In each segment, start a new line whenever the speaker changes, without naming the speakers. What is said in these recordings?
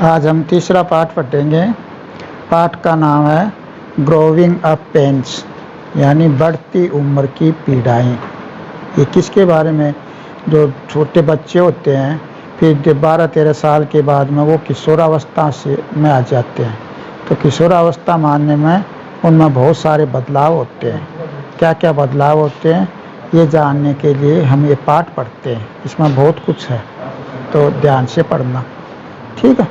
आज हम तीसरा पाठ पढ़ेंगे। पाठ का नाम है ग्रोविंग अप पेन्स, यानी बढ़ती उम्र की पीड़ाएँ। ये किसके बारे में? जो छोटे बच्चे होते हैं, फिर 12-13 साल के बाद में वो किशोरावस्था में आ जाते हैं। तो किशोरावस्था मानने में उनमें बहुत सारे बदलाव होते हैं। क्या क्या बदलाव होते हैं ये जानने के लिए हम ये पाठ पढ़ते हैं। इसमें बहुत कुछ है, तो ध्यान से पढ़ना, ठीक है।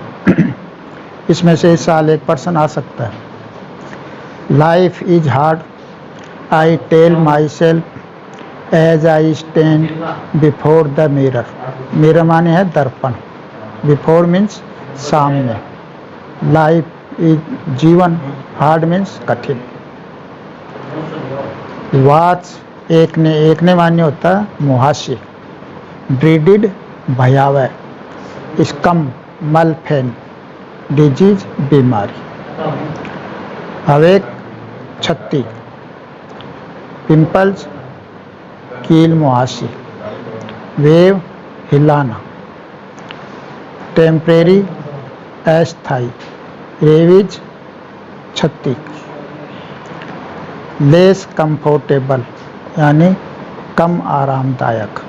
इसमें से इस साल एक प्रश्न आ सकता है। Life is hard, I tell myself as I stand before the mirror. Mirror माने है दर्पण, बिफोर मीन्स सामने, लाइफ इज जीवन, हार्ड मीन्स कठिन। वाच एक ने मान्य होता है मुहासे, ड्रीडिड भयावह, स्कम मलफेन, डिजीज बीमारी। अवेक छत्ती, पिंपल्स कील मुहासे, वेव हिलाना, टेम्परेरी अस्थाई, रेविज छत्ती, लेस कंफर्टेबल यानी कम आरामदायक,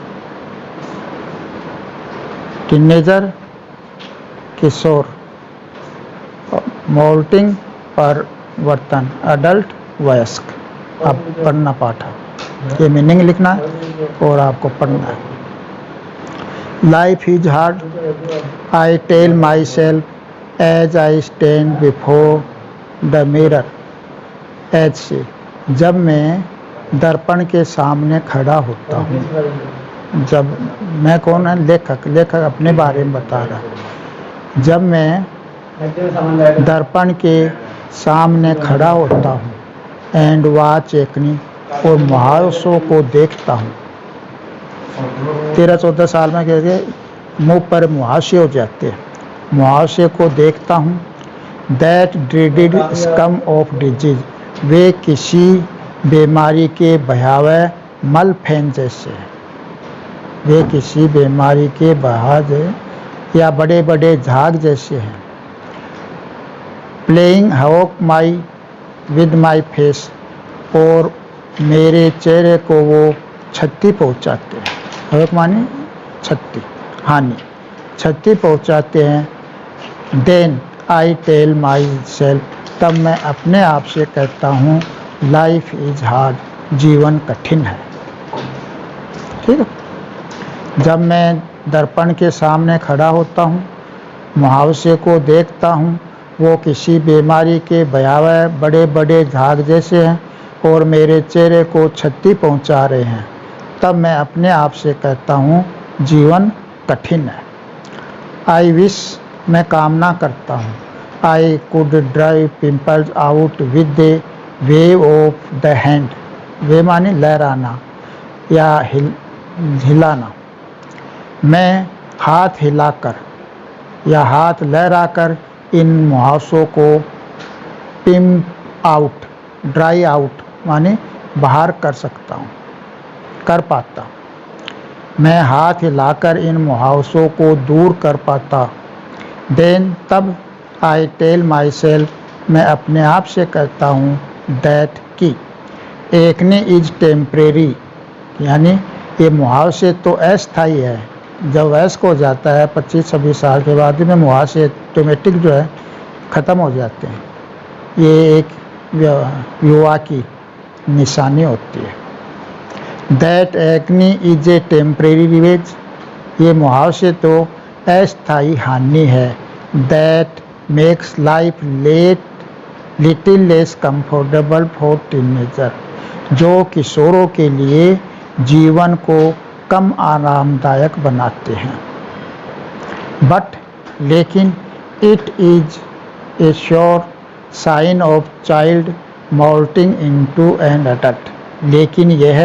टीनेजर किशोर, मोल्टिंग परिवर्तन, अडल्ट वयस्क। अब पढ़ना पाठ है, ये मीनिंग लिखना है और आपको पढ़ना है। Life is hard, I tell myself as I stand before the mirror. एज से जब मैं दर्पण के सामने खड़ा होता हूँ। जब मैं कौन है? लेखक अपने बारे में बता रहा है। जब मैं दर्पण के सामने खड़ा होता हूँ, एंड वॉच एकनी और मुहावसों को देखता हूँ। 13-14 साल में कहते मुँह पर मुहासे हो जाते हैं। मुहावसे को देखता हूँ। दैट ड्रीडेड स्कम ऑफ डिजीज, वे किसी बीमारी के भयावह मलफेन जैसे हैं। वे किसी बीमारी के बहाज या बड़े बड़े झाग जैसे हैं। Playing havoc my with my face, और मेरे चेहरे को वो क्षति पहुंचाते हैं। हवॉक माने क्षति, हानि, क्षति पहुंचाते हैं। Then I tell myself, तब मैं अपने आप से कहता हूँ लाइफ इज हार्ड, जीवन कठिन है। ठीक है। जब मैं दर्पण के सामने खड़ा होता हूँ, मुहावसे को देखता हूँ, वो किसी बीमारी के भयावह बड़े बड़े झाग जैसे हैं और मेरे चेहरे को क्षति पहुँचा रहे हैं, तब मैं अपने आप से कहता हूँ जीवन कठिन है। आई विश, मैं कामना करता हूँ। I could drive pimples out with the wave of the hand. Wave माने लहराना या हिलाना। मैं हाथ हिलाकर या हाथ लहराकर इन मुहावसों को पिंप आउट, ड्राई आउट माने बाहर कर सकता हूँ, कर पाता। मैं हाथ हिलाकर इन मुहावसों को दूर कर पाता। देन तब आई टेल माई सेल्फ, मैं अपने आप से कहता हूँ दैट की एकने इज टेम्परेरी, यानी ये मुहावसे तो अस्थायी है। जब वयस्क हो जाता है 25-26 साल के बाद में मुहावसे ऑटोमेटिक जो है ख़त्म हो जाते हैं। ये एक युवा की निशानी होती है। That acne is a temporary ravage, ये मुहावसे तो अस्थायी हानि है। That makes life little less comfortable for teenager, जो किशोरों के लिए जीवन को कम आरामदायक बनाते हैं। बट लेकिन it is a sure sign of child moulting into an adult, लेकिन यह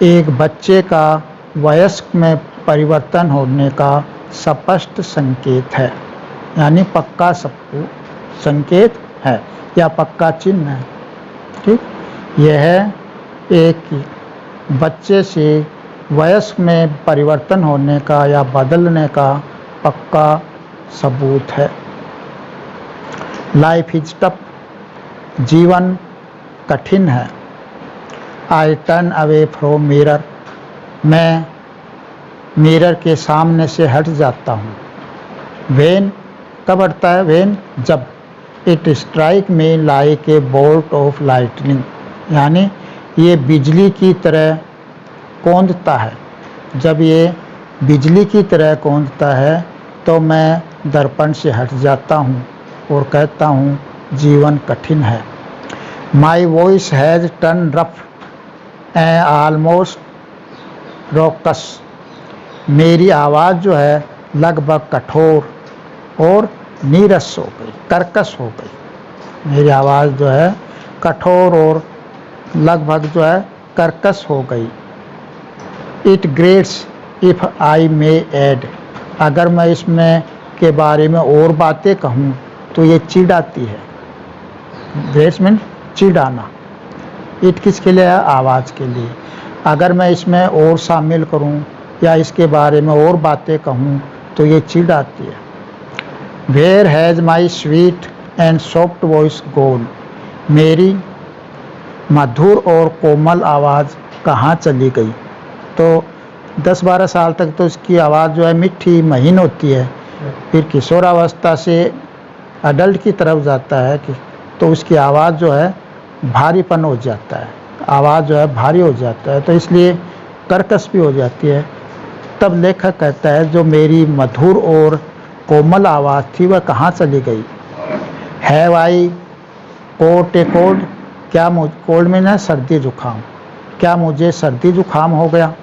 एक बच्चे का वयस्क में परिवर्तन होने का स्पष्ट संकेत है, यानी पक्का संकेत है या पक्का चिन्ह है। ठीक, यह एक बच्चे से वयस्क में परिवर्तन होने का या बदलने का पक्का सबूत है। लाइफ इज टफ, जीवन कठिन है। I turn away from mirror, मैं मिरर के सामने से हट जाता हूँ। वेन कब हटता है? वेन जब। इट स्ट्राइक में like a bolt of lightning, यानी ये बिजली की तरह कौंधता है। जब ये बिजली की तरह कौंधता है तो मैं दर्पण से हट जाता हूँ और कहता हूँ जीवन कठिन है। My voice has turn rough and almost rocks, मेरी आवाज़ जो है लगभग कठोर और नीरस हो गई, कर्कश हो गई। मेरी आवाज़ जो है कठोर और लगभग जो है कर्कश हो गई। It greats if I may add, अगर मैं इसमें के बारे में और बातें कहूँ तो ये चिढ़ाती है। Greats mean चिढ़ाना। इट किसके लिए है? आवाज़ के लिए। अगर मैं इसमें और शामिल करूं या इसके बारे में और बातें कहूं तो ये चिढ़ाती है। Where has my sweet and soft voice gone, मेरी मधुर और कोमल आवाज़ कहाँ चली गई? तो 10-12 साल तक तो इसकी आवाज़ जो है मीठी महीन होती है, फिर किशोरावस्था से अडल्ट की तरफ जाता है कि तो उसकी आवाज़ जो है भारीपन हो जाता है, आवाज़ जो है भारी हो जाता है, तो इसलिए कर्कश भी हो जाती है। तब लेखक कहता है जो मेरी मधुर और कोमल आवाज़ थी वह कहाँ चली गई? Have I caught a cold, क्या कोल्ड में ना सर्दी जुकाम, क्या मुझे सर्दी जुकाम हो गया?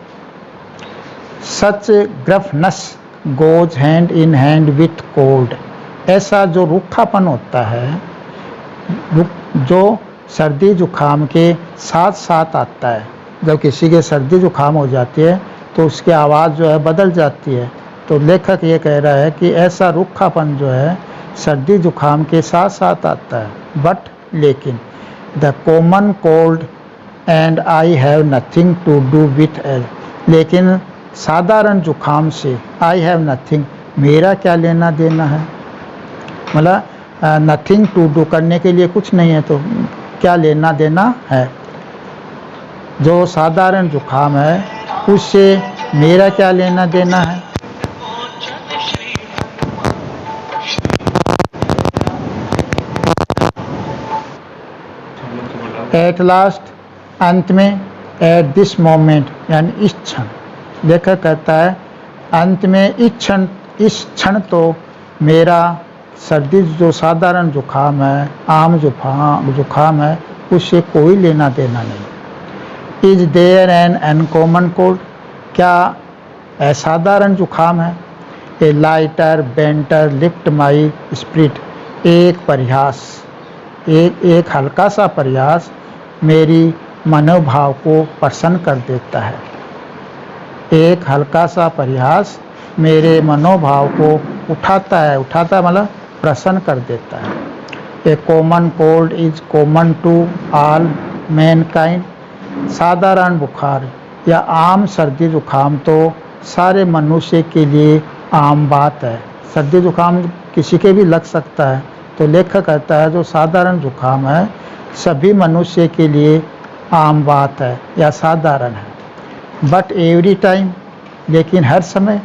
Such gruffness goes hand in hand with cold, ऐसा जो रूखापन होता है जो सर्दी जुकाम के साथ साथ आता है। जब किसी के सर्दी जुकाम हो जाती है तो उसकी आवाज़ जो है बदल जाती है। तो लेखक ये कह रहा है कि ऐसा रूखापन जो है सर्दी जुकाम के साथ साथ आता है। बट लेकिन the common cold and I have nothing to do with ail, लेकिन साधारण जुकाम से आई हैव नथिंग, मेरा क्या लेना देना है? मतलब नथिंग टू डू, करने के लिए कुछ नहीं है तो क्या लेना देना है? जो साधारण जुकाम है उससे मेरा क्या लेना देना है? एट लास्ट, अंत में, एट दिस मोमेंट यानी इस क्षण। लेखक कहता है अंत में इस क्षण तो मेरा सर्दी जो साधारण जुकाम है, आम जुकाम है, उससे कोई लेना देना नहीं। Is there an uncommon cold, क्या असाधारण जुकाम है? A lighter banter lift my spirit, एक प्रयास, एक हल्का सा प्रयास मेरी मनोभाव को प्रसन्न कर देता है। एक हल्का सा प्रयास मेरे मनोभाव को उठाता मतलब प्रसन्न कर देता है। A common cold is common to all mankind, साधारण बुखार या आम सर्दी जुकाम तो सारे मनुष्य के लिए आम बात है। सर्दी जुकाम किसी के भी लग सकता है, तो लेखक कहता है जो साधारण जुकाम है सभी मनुष्य के लिए आम बात है या साधारण है। बट एवरी टाइम, लेकिन हर समय,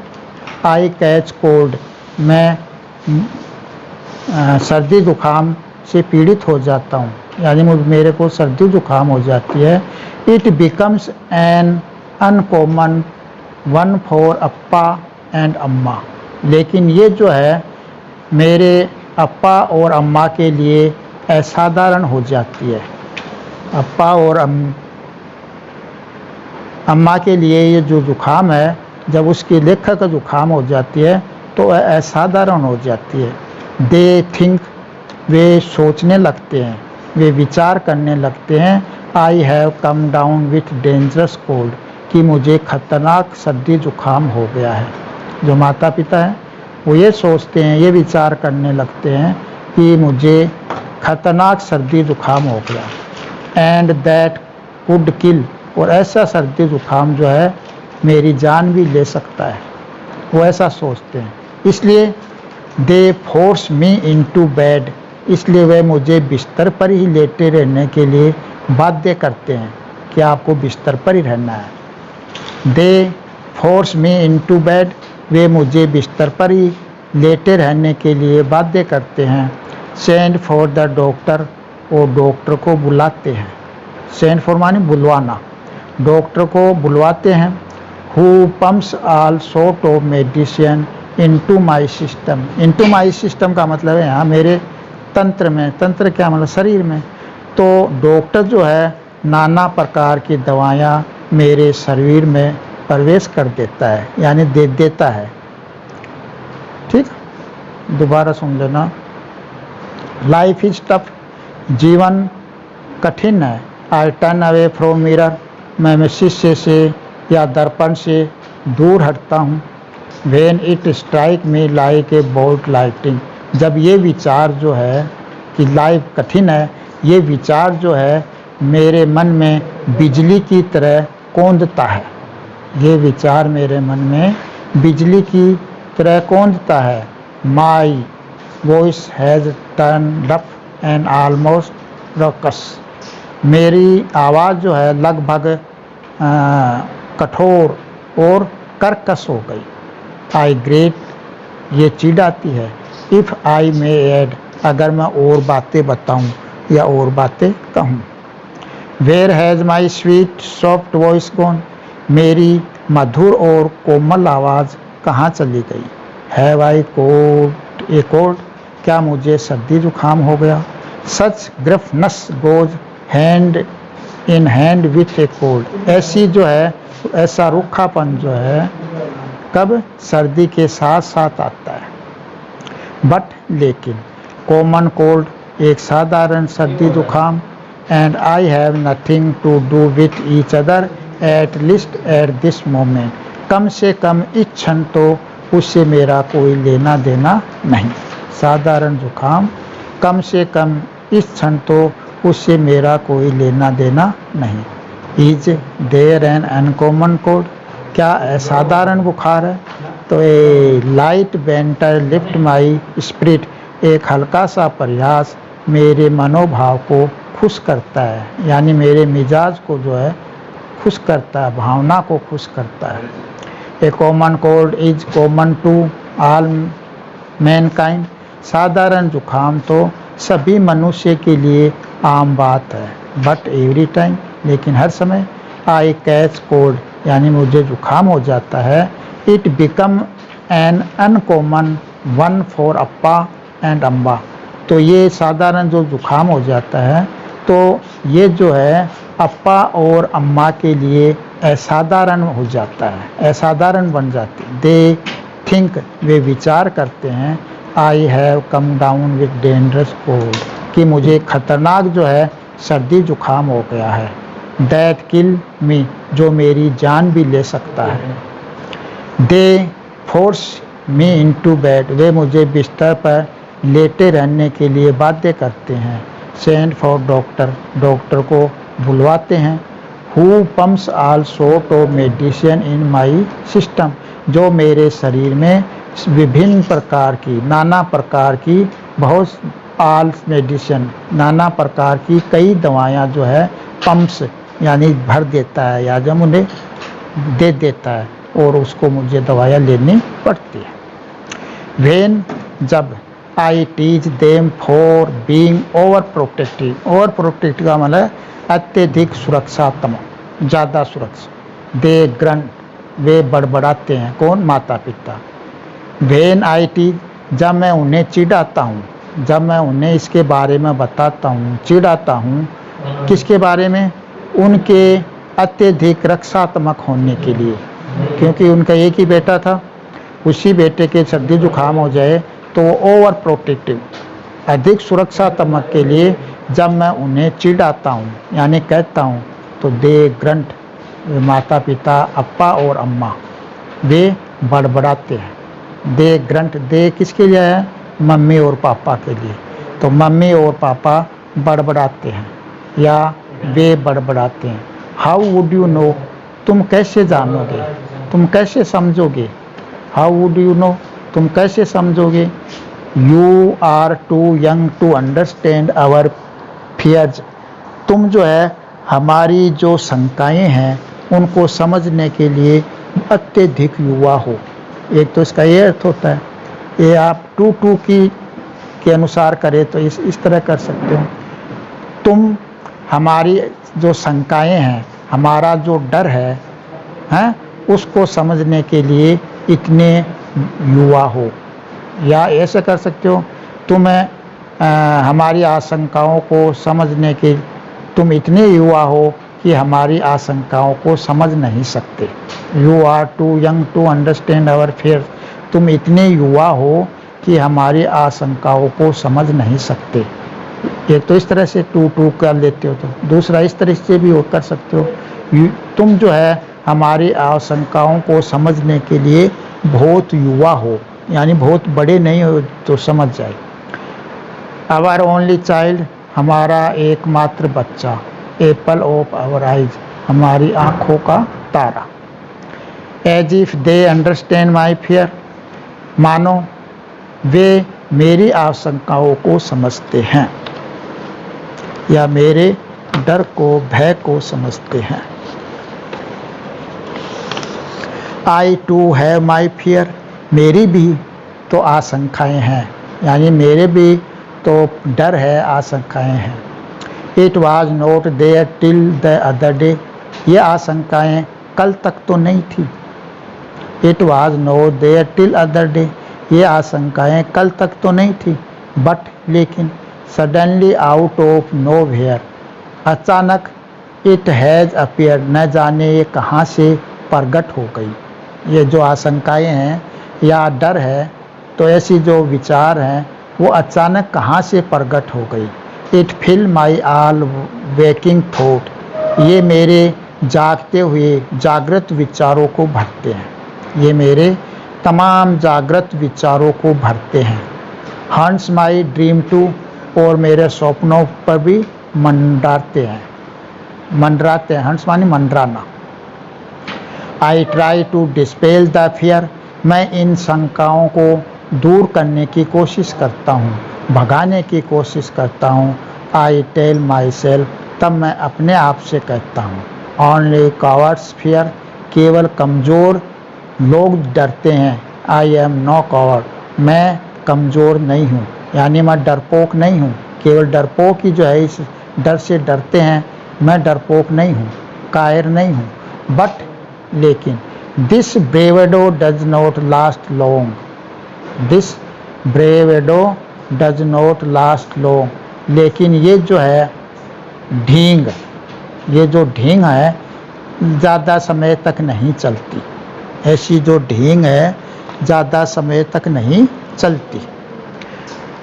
आई कैच कोल्ड, मैं सर्दी जुकाम से पीड़ित हो जाता हूँ, यानी मेरे को सर्दी जुकाम हो जाती है। It becomes an uncommon one for Appa and अम्मा, लेकिन ये जो है मेरे अप्पा और अम्मा के लिए असाधारण हो जाती है। अप्पा और अम्मा के लिए ये जो जुकाम है, जब उसकी लेखक जुकाम हो जाती है तो असाधारण हो जाती है। दे थिंक, वे सोचने लगते हैं, वे विचार करने लगते हैं। I have come down with dangerous cold, कि मुझे खतरनाक सर्दी जुकाम हो गया है। जो माता पिता हैं वो ये सोचते हैं, ये विचार करने लगते हैं कि मुझे खतरनाक सर्दी जुकाम हो गया। एंड दैट कुड किल, और ऐसा सर्दी जुकाम जो है मेरी जान भी ले सकता है, वो ऐसा सोचते हैं। इसलिए दे फोर्स मी इनटू बेड, इसलिए वे मुझे बिस्तर पर ही लेटे रहने के लिए बाध्य करते हैं कि आपको बिस्तर पर ही रहना है। दे फोर्स मी इनटू बेड, वे मुझे बिस्तर पर ही लेटे रहने के लिए बाध्य करते हैं। सेंड फॉर द डॉक्टर, वो डॉक्टर को बुलाते हैं। सेंड फॉर माने बुलवाना, डॉक्टर को बुलवाते हैं। Who pumps all sort of medicine into my system, into my system का मतलब है यहाँ मेरे तंत्र में, तंत्र क्या मतलब शरीर में। तो डॉक्टर जो है नाना प्रकार की दवाइयाँ मेरे शरीर में प्रवेश कर देता है, यानी दे देता है। ठीक, दोबारा सुन लेना। लाइफ इज टफ, जीवन कठिन है। I turn away from mirror, मैं शीशे से या दर्पण से दूर हटता हूँ। When it strike me like a bolt lighting, जब ये विचार जो है कि लाइफ कठिन है, ये विचार जो है मेरे मन में बिजली की तरह कौंधता है। ये विचार मेरे मन में बिजली की तरह कौंधता है। My voice has turn up and almost rocks, मेरी आवाज़ जो है लगभग कठोर और कर्कश हो गई। आई ग्रेट, ये चिढ़ाती है। इफ़ आई मे ऐड, अगर मैं और बातें बताऊं या और बातें कहूं। Where has my sweet soft voice gone, मेरी मधुर और कोमल आवाज़ कहाँ चली गई। Have I caught a cold, क्या मुझे सर्दी जुकाम हो गया। Such gruffness goes hand in hand with a cold, ऐसी जो है ऐसा रूखापन जो है कब सर्दी के साथ साथ आता है। बट लेकिन कॉमन कोल्ड, एक साधारण सर्दी जुकाम। And I have nothing to do with each other at least at this moment, कम से कम इस क्षण तो उससे मेरा कोई लेना देना नहीं। साधारण जुकाम, कम से कम इस क्षण तो उससे मेरा कोई लेना देना नहीं। Is there an uncommon cold, क्या असाधारण बुखार है। तो a light banter lift my spirit, एक हल्का सा प्रयास मेरे मनोभाव को खुश करता है, यानी मेरे मिजाज को जो है खुश करता है, भावना को खुश करता है। A common cold is common to all mankind, साधारण जुकाम तो सभी मनुष्य के लिए आम बात है। बट एवरी टाइम, लेकिन हर समय। आई कैच कोल्ड, यानी मुझे जुकाम हो जाता है। It become an uncommon one for Appa and Amba, तो ये साधारण जो जुकाम हो जाता है तो ये जो है अप्पा और अम्मा के लिए असाधारण हो जाता है, असाधारण बन जाती। दे थिंक, वे विचार करते हैं। I have come down with dangerous cold, कि मुझे खतरनाक जो है सर्दी जुकाम हो गया है। दैट किल मी, जो मेरी जान भी ले सकता है। दे फोर्स मी इनटू बेड, वे मुझे बिस्तर पर लेटे रहने के लिए बाध्य करते हैं। सेंड फॉर डॉक्टर, डॉक्टर को बुलवाते हैं। Who pumps all sort of medicine in my system, जो मेरे शरीर में विभिन्न प्रकार की, नाना प्रकार की, बहुत ऑल मेडिसिन, नाना प्रकार की कई दवाइयाँ जो है पम्प्स यानी भर देता है या जब उन्हें दे देता है और उसको मुझे दवाइयाँ लेनी पड़ती है। व्हेन, जब I teach them for being over protective, over protective का मतलब अत्यधिक सुरक्षात्मक, ज़्यादा सुरक्षा। दे ग्रंट, वे बड़बड़ाते हैं, कौन, माता पिता। व्हेन आई टीच, जब मैं उन्हें चिढ़ाता हूँ, जब मैं उन्हें इसके बारे में बताता हूँ, चिढ़ाता हूँ, किसके बारे में, उनके अत्यधिक रक्षात्मक होने के लिए, क्योंकि उनका एक ही बेटा था, उसी बेटे के सर्दी जुकाम हो जाए तो ओवर प्रोटेक्टिव, अधिक सुरक्षात्मक के लिए जब मैं उन्हें चिढ़ाता हूँ यानी कहता हूँ, तो दे ग्रंट, माता पिता अप्पा और अम्मा वे बड़बड़ाते हैं। दे ग्रंट, दे किसके लिए है, मम्मी और पापा के लिए, तो मम्मी और पापा बड़बड़ाते हैं या वे बड़बड़ाते हैं। हाउ वुड यू नो, तुम कैसे जानोगे, तुम कैसे समझोगे। हाउ वुड यू नो, तुम कैसे समझोगे। You are too young to understand our fears. तुम जो है हमारी जो शंकाएं हैं उनको समझने के लिए अत्यधिक युवा हो। एक तो इसका ये अर्थ होता है, ये आप टू के अनुसार करें तो इस तरह कर सकते हो, तुम हमारी जो शंकाएं हैं, हमारा जो डर है उसको समझने के लिए इतने युवा हो। या ऐसे कर सकते हो, तुम्हें हमारी आशंकाओं को समझने के तुम इतने युवा हो कि हमारी आशंकाओं को समझ नहीं सकते। You are too young to understand our fears. तुम इतने युवा हो कि हमारी आशंकाओं को समझ नहीं सकते। एक तो इस तरह से टू कर लेते हो, तो दूसरा इस तरह से भी कर सकते हो, तुम जो है हमारी आशंकाओं को समझने के लिए बहुत युवा हो, यानी बहुत बड़े नहीं हो तो समझ जाए। आवर ओनली चाइल्ड, हमारा एकमात्र बच्चा। एप्पल ऑफ आवर आइज, हमारी आँखों का तारा। As if they understand my fear, मानो वे मेरी आशंकाओं को समझते हैं या मेरे डर को, भय को समझते हैं। आई टू हैव माई फियर, मेरी भी तो आशंकाएं हैं, यानी मेरे भी तो डर है, आशंकाएं हैं। It was not there till the other day, ये आशंकाएं कल तक तो नहीं थी। It was not there till other day, ये आशंकाएं कल तक तो नहीं थी। बट लेकिन suddenly out of nowhere, अचानक इट हैज़ अपीयर, न जाने ये कहाँ से प्रकट हो गई। ये जो आशंकाएं हैं या डर है, तो ऐसी जो विचार हैं वो अचानक कहाँ से प्रकट हो गई। It fill my all waking thought, ये मेरे जागते हुए जागृत विचारों को भरते हैं। ये मेरे तमाम जागृत विचारों को भरते हैं। हंट्स माई ड्रीम टू, और मेरे सपनों पर भी मंडराते हैं। हंट्स मानी मंडराना। I try to dispel the fear, मैं इन शंकाओं को दूर करने की कोशिश करता हूँ, भगाने की कोशिश करता हूँ। आई टेल माई सेल्फ, तब मैं अपने आप से कहता हूँ। ओनली कॉवर्ड्स फियर, केवल कमज़ोर लोग डरते हैं। आई एम नो कॉवर्ड, मैं कमज़ोर नहीं हूँ, यानी मैं डरपोक नहीं हूँ। केवल डरपोक ही जो है इस डर से डरते हैं, मैं डरपोक नहीं हूँ, कायर नहीं हूँ। बट लेकिन this bravado does not last long, this bravado does not last long, लेकिन ये जो है ढींग, ये जो ढींग है ज़्यादा समय तक नहीं चलती। ऐसी जो ढींग है ज़्यादा समय तक नहीं चलती।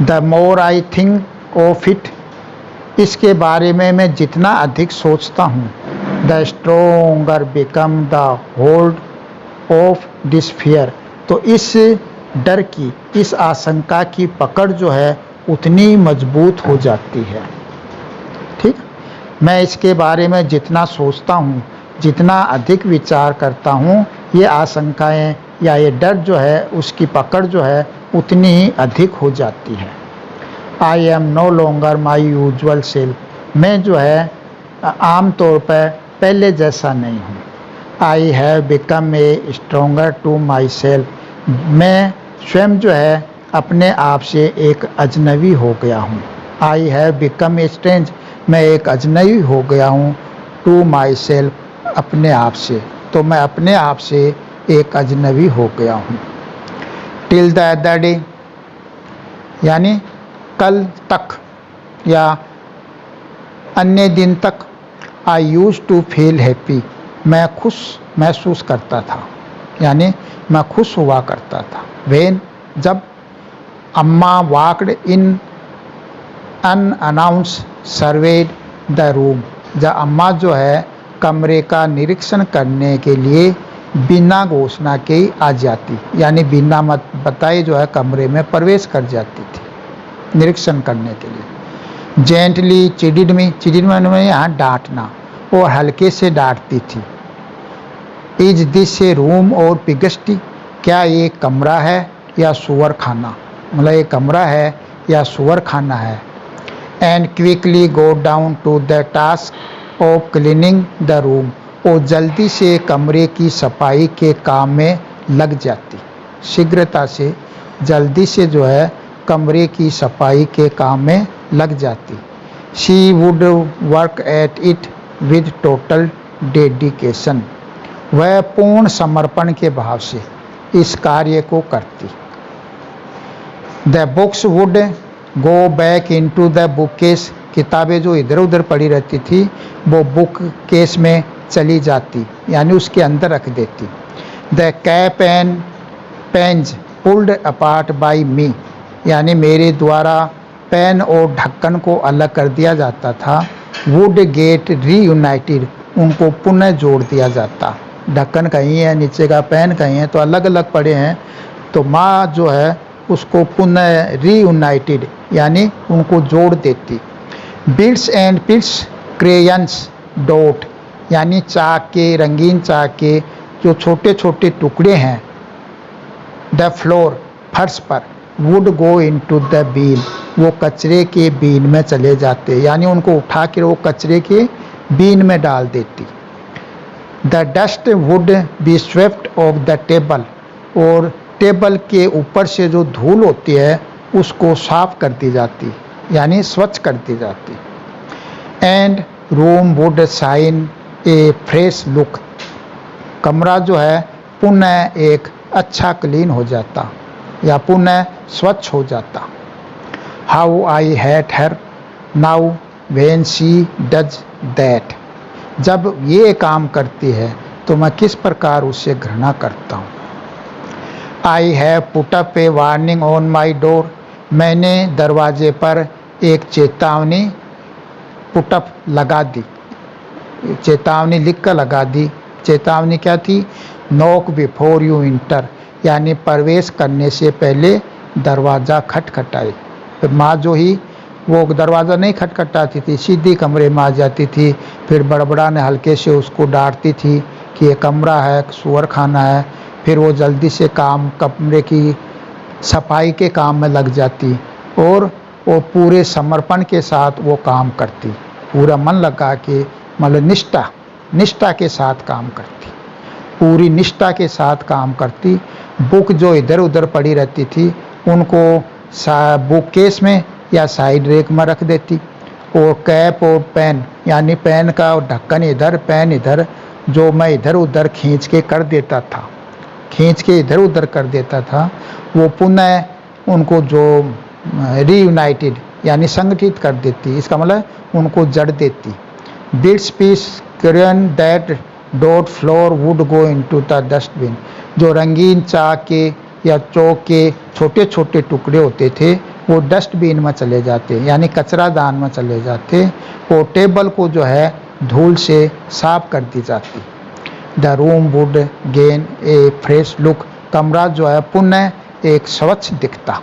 The more I think of it, इसके बारे में मैं जितना अधिक सोचता हूँ, the stronger become the hold of this fear, तो इस डर की, इस आशंका की पकड़ जो है उतनी मजबूत हो जाती है। ठीक, मैं इसके बारे में जितना सोचता हूँ, जितना अधिक विचार करता हूँ, ये आशंकाएं या ये डर जो है उसकी पकड़ जो है उतनी ही अधिक हो जाती है। I am no longer my usual self, मैं जो है आम तौर पर पहले जैसा नहीं हूँ। I have become a stronger to myself, मैं स्वयं जो है अपने आप से एक अजनबी हो गया हूँ। I have become a strange, मैं एक अजनबी हो गया हूँ। टू माई सेल्फ, अपने आप से, तो मैं अपने आप से एक अजनबी हो गया हूँ। टिल द अदर डे, यानी कल तक या अन्य दिन तक। आई यूज टू फील हैप्पी, मैं खुश महसूस करता था, यानी मैं खुश हुआ करता था। व्हेन, जब। अम्मा walked in unannounced served the room, जब अम्मा जो है कमरे का निरीक्षण करने के लिए बिना घोषणा के ही आ जाती, यानी बिना मत बताए जो है कमरे में प्रवेश कर जाती थी निरीक्षण करने के लिए। जेंटली चिडिड में, में यहाँ डांटना, और हल्के से डांटती थी। इज दिस ए रूम और पिगस्टी, क्या ये कमरा है या सुअर खाना, मतलब ये कमरा है या सूअर खाना है। And quickly go down to the task of cleaning the room, वो जल्दी से कमरे की सफाई के काम में लग जाती, शीघ्रता से जल्दी से जो है कमरे की सफाई के काम में लग जाती। She would work at it with total dedication, वह पूर्ण समर्पण के भाव से इस कार्य को करती। The books would go back into the book case, किताबें जो इधर उधर पड़ी रहती थी वो बुक केस में चली जाती, यानी उसके अंदर रख देती। The cap and pens pulled apart by me, यानी मेरे द्वारा पेन और ढक्कन को अलग कर दिया जाता था। वुड गेट रीयूनाइटेड, उनको पुनः जोड़ दिया जाता। ढक्कन कहीं है, नीचे का पेन कहीं है, तो अलग अलग पड़े हैं, तो माँ जो है उसको पुनः रीयूनाइटेड यानी उनको जोड़ देती। बिट्स एंड पिट्स क्रेयंस डॉट, यानी चाक के, रंगीन चाक के जो छोटे छोटे टुकड़े हैं द फ्लोर, फर्श पर, would go into the bin, वो कचरे के बीन में चले जाते, यानी उनको उठा कर वो कचरे के बीन में डाल देती। The dust would be swept of the table, और टेबल के ऊपर से जो धूल होती है उसको साफ कर दी जाती, यानी स्वच्छ कर दी जाती। And room would shine A fresh look, कमरा जो है पुनः एक अच्छा क्लीन हो जाता या पुनः स्वच्छ हो जाता। How I hate her now when she does that, जब ये काम करती है तो मैं किस प्रकार उससे घृणा करता हूँ। I have put up A warning on my door, मैंने दरवाजे पर एक चेतावनी पुटअप लगा दी, चेतावनी लिख कर लगा दी। चेतावनी क्या थी? नॉक बिफोर यू इंटर, यानी प्रवेश करने से पहले दरवाज़ा खटखटाए। तो माँ जो ही वो दरवाज़ा नहीं खटखटाती थी, सीधी कमरे में आ जाती थी, फिर बड़बड़ाने हल्के से उसको डांटती थी कि ये कमरा है, सूअर खाना है। फिर वो जल्दी से कमरे की सफाई के काम में लग जाती और वो पूरे समर्पण के साथ वो काम करती, पूरा मन लगा के, मतलब निष्ठा के साथ काम करती, पूरी निष्ठा के साथ काम करती। बुक जो इधर उधर पड़ी रहती थी उनको बुक केस में या साइड रेक में रख देती। और कैप और पेन, यानी पेन का ढक्कन इधर, पेन इधर, जो मैं इधर उधर खींच के इधर उधर कर देता था, वो पुनः उनको जो रीयूनाइटेड यानी संगठित कर देती, इसका मतलब उनको जड़ देती। Bits piece crayon that dot floor would go into the dustbin, जो रंगीन चाक के या चौक के छोटे छोटे टुकड़े होते थे वो डस्टबिन में चले जाते, यानी कचरा दान में चले जाते। और टेबल को जो है धूल से साफ कर दी जाती। The room would gain A fresh look, कमरा जो है पुनः एक स्वच्छ दिखता।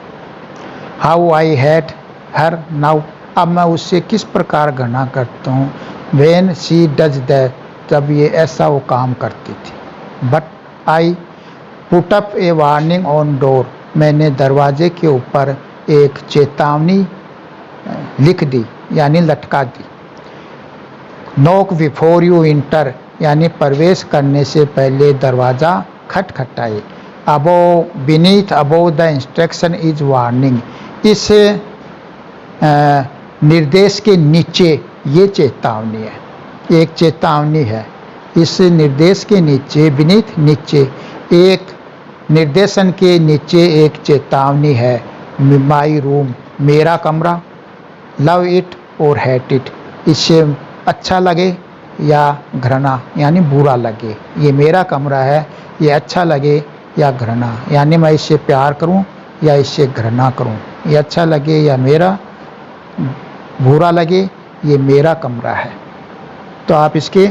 How I hat her now, अब मैं उससे किस प्रकार घृणा करता हूँ। व्हेन शी डज दैट, जब ये ऐसा वो काम करती थी। But I put up A warning on door, मैंने दरवाजे के ऊपर एक चेतावनी लिख दी यानी लटका दी। नॉक बिफोर यू इंटर, यानी प्रवेश करने से पहले दरवाज़ा खटखटाए। Above beneath above the instruction is warning, इस निर्देश के नीचे ये चेतावनी है, एक चेतावनी है। इस निर्देश के नीचे, बीनीथ नीचे, एक निर्देशन के नीचे एक चेतावनी है। माई रूम, मेरा कमरा, लव इट और हेट इट, इससे अच्छा लगे या घृणा यानी बुरा लगे। ये मेरा कमरा है, ये अच्छा लगे या घृणा, यानी मैं इससे प्यार करूं या इससे घृणा करूं, ये अच्छा लगे या मेरा बुरा लगे, ये मेरा कमरा है। तो आप इसके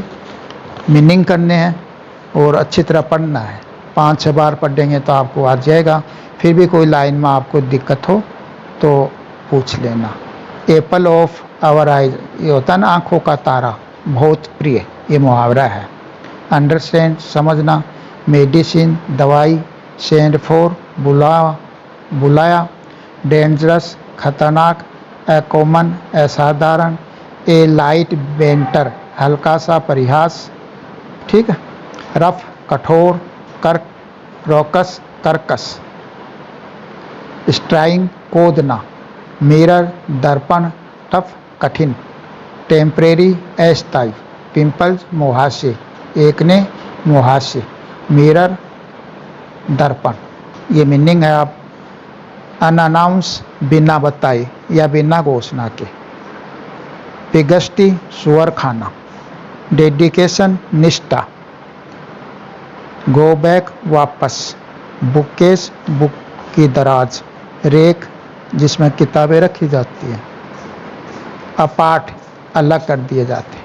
मीनिंग करने हैं और अच्छी तरह पढ़ना है। 5-6 बार पढ़ेंगे तो आपको आ जाएगा। फिर भी कोई लाइन में आपको दिक्कत हो तो पूछ लेना। एप्पल ऑफ आवर आइज, ये होता है ना आँखों का तारा, बहुत प्रिय, ये मुहावरा है। अंडरस्टैंड, समझना। मेडिसिन, दवाई। सेंड फॉर, बुलाया। डेंजरस खतरनाक, ए कॉमन असाधारण, ए लाइट बेंटर हल्का सा परिहास, ठीक है। रफ कठोर, कर्क रॉकस कर्कश, स्ट्राइंग कोदना, मिरर दर्पण टफ कठिन, टेम्परेरी अस्थायी, पिंपल्स मुहासे, एकने मुहासे, मिरर दर्पण। ये मीनिंग है आप अनअनाउंस बिना बताए या बिना घोषणा के। पिगस्टी सुअर खाना, डेडिकेशन निष्ठा, गो बैक वापस, बुककेस बुक की दराज, रेक जिसमें किताबें रखी जाती हैं, अपार्ट अलग कर दिए जाते,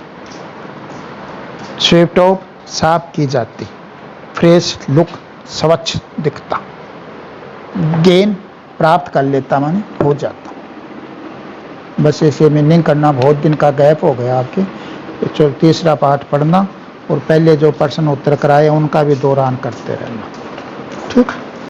स्वीप्ट ऑफ साफ की जाती, फ्रेश लुक स्वच्छ दिखता, गेन प्राप्त कर लेता माने हो जाता। बस ऐसे मीनिंग करना, बहुत दिन का गैप हो गया आपके, तो तीसरा पाठ पढ़ना और पहले जो प्रश्न उत्तर कराए उनका भी दौरान करते रहना, ठीक।